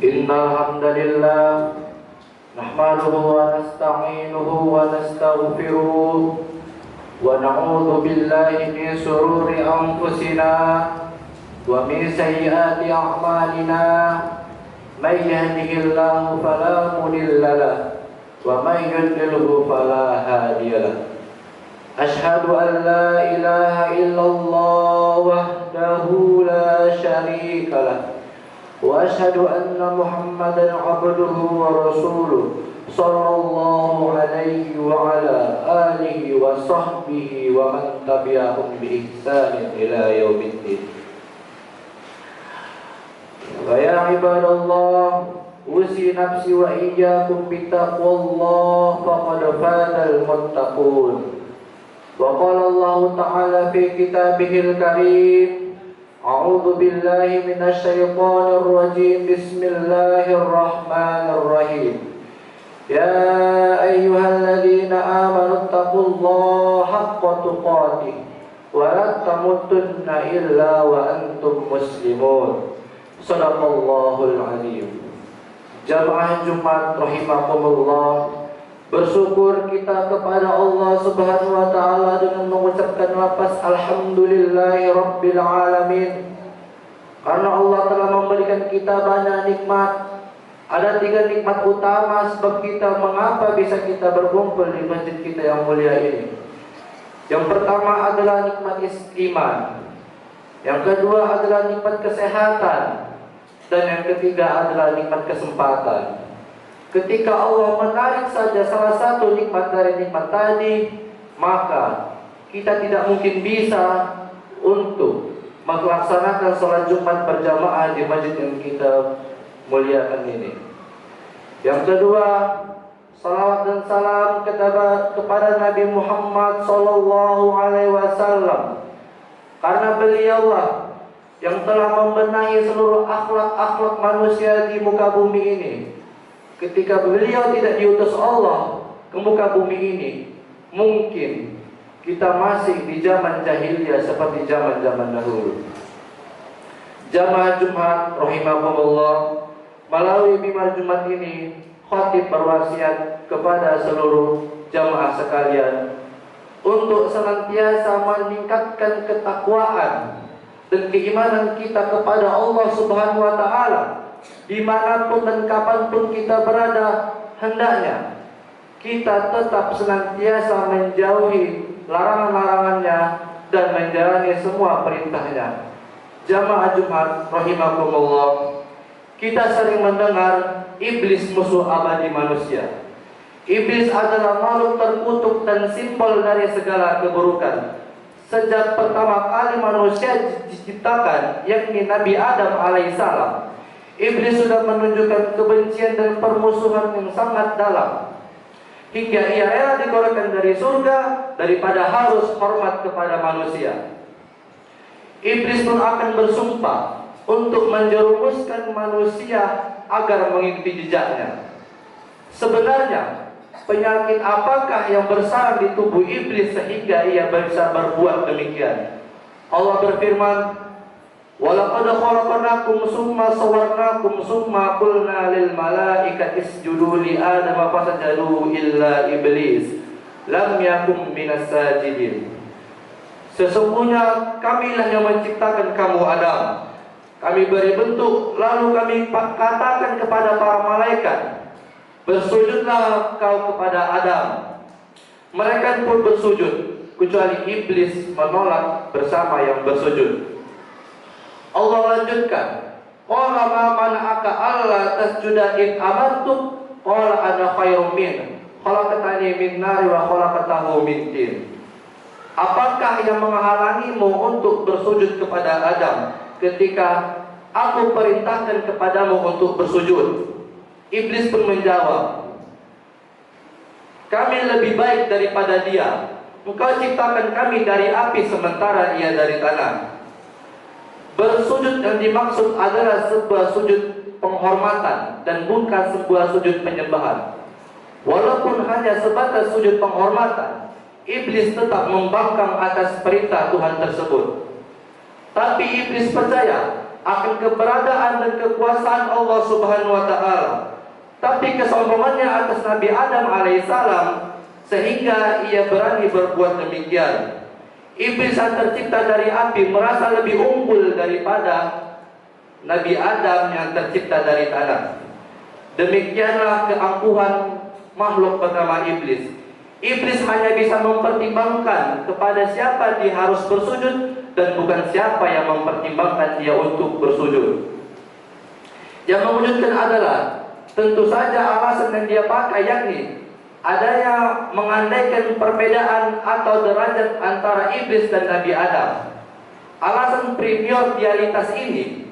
إن الحمد لله نحمده ونستعينه ونستغفره ونعوذ بالله من شرور أنفسنا ومن سيئات أعمالنا من يهده الله فلا مضل له ومن يضلل فلا هادي له أشهد أن لا إله إلا الله وحده لا شريك له وأشهد أن محمدا عبده ورسوله صلى الله عليه وعلى آله وصحبه ومن تبعهم بإحسان إلى يوم الدين. فيا عباد الله أوصي نفسي وإياكم بتقوى الله فقد فاز المتقون. وقال الله تعالى في كتابه الكريم: أعوذ بالله من الشيطان الرجيم بسم الله الرحمن الرحيم يا أيها الذين آمنوا اتقوا الله حق تقاته ولا تموتن إلا وأنتم مسلمون. صدق الله العظيم. Jamaah Jumat rahimakumullah, bersyukur kita kepada Allah Subhanahu wa taala dengan mengucapkan lafaz alhamdulillahi rabbil alamin. Karena Allah telah memberikan kita banyak nikmat. Ada 3 nikmat utama sebab kita mengapa bisa kita berkumpul di masjid kita yang mulia ini. Yang pertama adalah nikmat iman. Yang kedua adalah nikmat kesehatan. Dan yang ketiga adalah nikmat kesempatan. Ketika Allah menarik saja salah satu nikmat dari nikmat tadi, maka kita tidak mungkin bisa untuk melaksanakan sholat Jumat berjamaah di masjid yang kita muliakan ini. Yang kedua, salawat dan salam kepada Nabi Muhammad sallallahu alaihi wasallam. Karena beliaulah yang telah membenahi seluruh akhlak-akhlak manusia di muka bumi ini. Ketika beliau tidak diutus Allah ke muka bumi ini, mungkin kita masih di zaman jahiliyah seperti zaman-zaman dahulu. Jamaah Jumat rahimakumullah, melalui mimbar Jumat ini, khatib berwasiat kepada seluruh jamaah sekalian untuk senantiasa meningkatkan ketakwaan dan keimanan kita kepada Allah Subhanahu wa taala. Dimanapun dan kapanpun kita berada, hendaknya kita tetap senantiasa menjauhi larangan-larangannya dan menjalani semua perintahnya. Jamaah Jumat rahimakumullah, kita sering mendengar iblis musuh abadi manusia. Iblis adalah makhluk terkutuk dan simbol dari segala keburukan. Sejak pertama kali manusia diciptakan, yakni Nabi Adam alaihissalam, Iblis sudah menunjukkan kebencian dan permusuhan yang sangat dalam, hingga ia rela dikeluarkan dari surga daripada harus hormat kepada manusia. Iblis pun akan bersumpah untuk menjerumuskan manusia agar mengikuti jejaknya. Sebenarnya penyakit apakah yang bersarang di tubuh iblis sehingga ia bisa berbuat demikian? Allah berfirman: وَلَقَدْ خَلَقْنَاكُمْ ثُمَّ صَوَّرْنَاكُمْ ثُمَّ قُلْنَا لِلْمَلَائِكَةِ اسْجُدُوا لِآدَمَ فَسَجَدُوا إِلَّا إِبْلِيسَ لَمْ يَكُنْ مِنَ السَّاجِدِينَ. Sesungguhnya kamilah yang menciptakan kamu Adam. Kami beri bentuk, lalu kami katakan kepada para malaikat, bersujudlah kau kepada Adam. Mereka pun bersujud, kecuali iblis menolak bersama yang bersujud. Allah lanjutkan, qala ma mana'aka alla tasjuda id amartuk qala ana khairum min khalaqtani min nari wa khalaqtahu min tin. Apakah yang menghalangimu untuk bersujud kepada Adam ketika aku perintahkan kepadamu untuk bersujud? Iblis pun menjawab, kami lebih baik daripada dia. Engkau ciptakan kami dari api sementara ia dari tanah. Bersujud yang dimaksud adalah sebuah sujud penghormatan dan bukan sebuah sujud penyembahan. Walaupun hanya sebatas sujud penghormatan, iblis tetap membangkang atas perintah Tuhan tersebut. Tapi iblis percaya akan keberadaan dan kekuasaan Allah Subhanahu wa taala. Tapi kesombongannya atas Nabi Adam alaihissalam sehingga ia berani berbuat demikian. Iblis yang tercipta dari api merasa lebih unggul daripada Nabi Adam yang tercipta dari tanah. Demikianlah keangkuhan makhluk bernama iblis. Iblis hanya bisa mempertimbangkan kepada siapa dia harus bersujud dan bukan siapa yang mempertimbangkan dia untuk bersujud. Yang mewujudkan adalah tentu saja alasan yang dia pakai, yakni adanya mengandaikan perbedaan atau derajat antara iblis dan Nabi Adam. Alasan primordialitas ini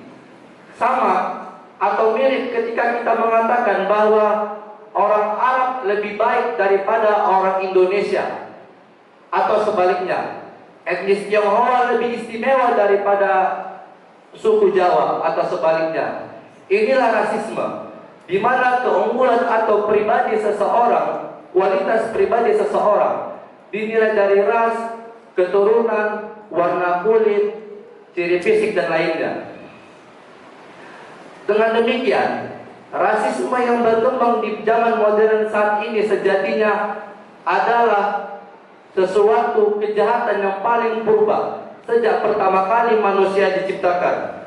sama atau mirip ketika kita mengatakan bahwa orang Arab lebih baik daripada orang Indonesia, atau sebaliknya, etnis Tionghoa lebih istimewa daripada suku Jawa, atau sebaliknya. Inilah rasisme, di mana keunggulan atau pribadi seseorang, kualitas pribadi seseorang dinilai dari ras, keturunan, warna kulit, ciri fisik dan lainnya. Dengan demikian, rasisme yang berkembang di zaman modern saat ini sejatinya adalah sesuatu kejahatan yang paling purba sejak pertama kali manusia diciptakan.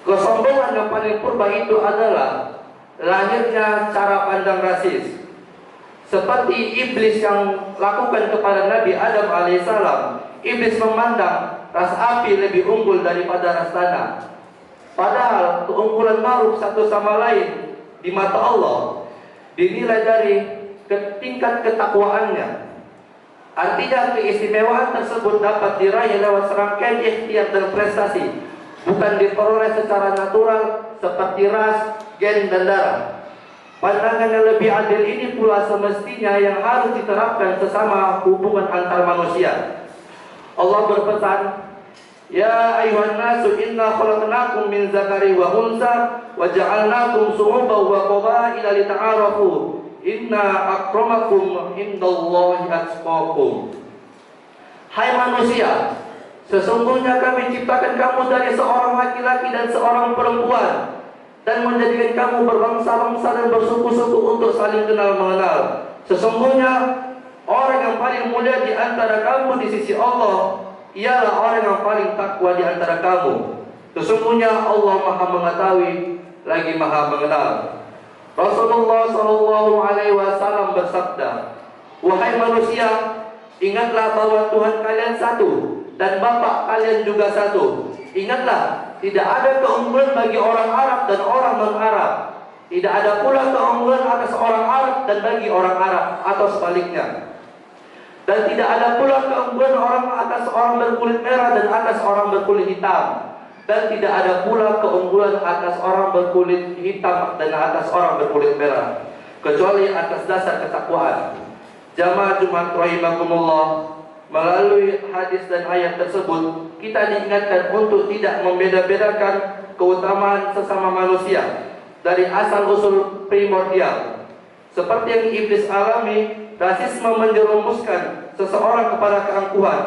Kesombongan yang paling purba itu adalah lahirnya cara pandang rasis. Seperti iblis yang lakukan kepada Nabi Adam alaihissalam. Iblis memandang ras api lebih unggul daripada ras tanah. Padahal keunggulan makhluk satu sama lain di mata Allah dinilai dari tingkat ketakwaannya. Artinya keistimewaan tersebut dapat diraih lewat serangkaian ikhtiar dan prestasi, bukan diperoleh secara natural seperti ras, gen, dan darah. Pandangan yang lebih adil ini pula semestinya yang harus diterapkan sesama hubungan antar manusia. Allah berpesan, Ya ayuhan nasu inna khalaqnakum min zakari wa unsa wa ja'alnakum syu'uban wa qabaila lita'arafu inna akramakum indallahi atqakum. Hai manusia, sesungguhnya kami ciptakan kamu dari seorang laki-laki dan seorang perempuan dan menjadikan kamu berbangsa-bangsa dan bersuku-suku untuk saling kenal mengenal. Sesungguhnya orang yang paling mulia di antara kamu di sisi Allah ialah orang yang paling takwa di antara kamu. Sesungguhnya Allah Maha mengetahui lagi Maha mengenal. Rasulullah Shallallahu Alaihi Wasallam bersabda, wahai manusia, ingatlah bahwa Tuhan kalian satu dan Bapa kalian juga satu. Ingatlah, tidak ada keunggulan bagi orang Arab dan orang non-Arab. Tidak ada pula keunggulan atas orang Arab dan bagi orang Arab, atau sebaliknya. Dan tidak ada pula keunggulan orang atas orang berkulit merah dan atas orang berkulit hitam. Dan tidak ada pula keunggulan atas orang berkulit hitam dan atas orang berkulit merah, kecuali atas dasar ketakwaan. Jamaah Jumat rahimakumullah, melalui hadis dan ayat tersebut kita diingatkan untuk tidak membeda-bedakan keutamaan sesama manusia dari asal usul primordial. Seperti yang iblis alami, rasisme menjerumuskan seseorang kepada keangkuhan.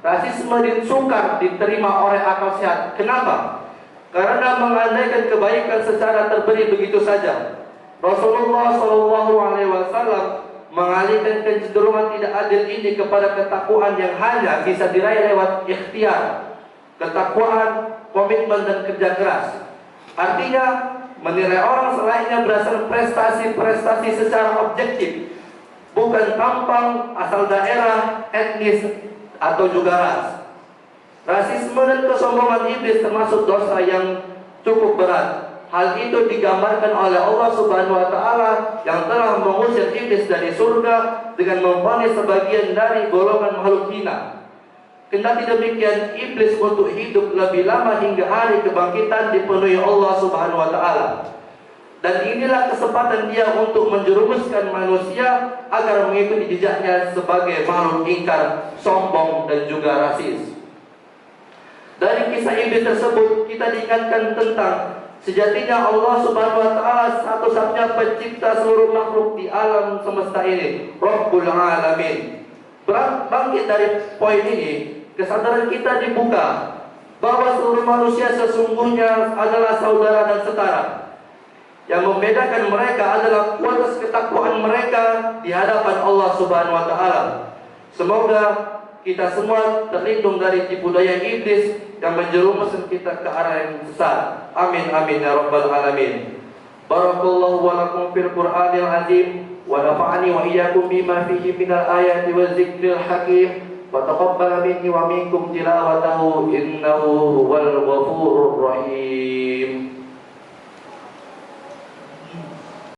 Rasisme sukar diterima oleh akal sehat. Kenapa? Karena mengandaikan kebaikan secara terberi begitu saja. Rasulullah Shallallahu Alaihi Wasallam mengalihkan kecenderungan tidak adil ini kepada ketakwaan yang hanya bisa diraih lewat ikhtiar, ketakwaan, komitmen dan kerja keras. Artinya menilai orang selainnya berdasarkan prestasi-prestasi secara objektif, bukan tampang, asal daerah, etnis, atau juga ras. Rasisme dan kesombongan iblis termasuk dosa yang cukup berat. Hal itu digambarkan oleh Allah Subhanahu wa taala yang telah mengusir iblis dari surga dengan memvonis sebagian dari golongan makhluk hina. Kendati demikian, iblis untuk hidup lebih lama hingga hari kebangkitan dipenuhi Allah Subhanahu wa taala. Dan inilah kesempatan dia untuk menjerumuskan manusia agar mengikuti jejaknya sebagai makhluk ingkar, sombong dan juga rasis. Dari kisah iblis tersebut kita diingatkan tentang sejatinya Allah Subhanahu wa taala satu-satunya pencipta seluruh makhluk di alam semesta ini, Rabbul Alamin. Bangkit dari poin ini, kesadaran kita dibuka bahwa seluruh manusia sesungguhnya adalah saudara dan setara. Yang membedakan mereka adalah kualitas ketakwaan mereka di hadapan Allah Subhanahu wa taala. Semoga kita semua terlindung dari tipu daya iblis yang menjerumuskan kita ke arah yang sesat. Amin amin ya rabbal alamin. Barakallahu wa lakum fil Qur'anil azim wa nafa'ani wa iyyakum bima fihi minal ayati wa dzikril hakim. Wa taqabbal minni wa minkum tilawatahu innahu huwal ghafurur rahim.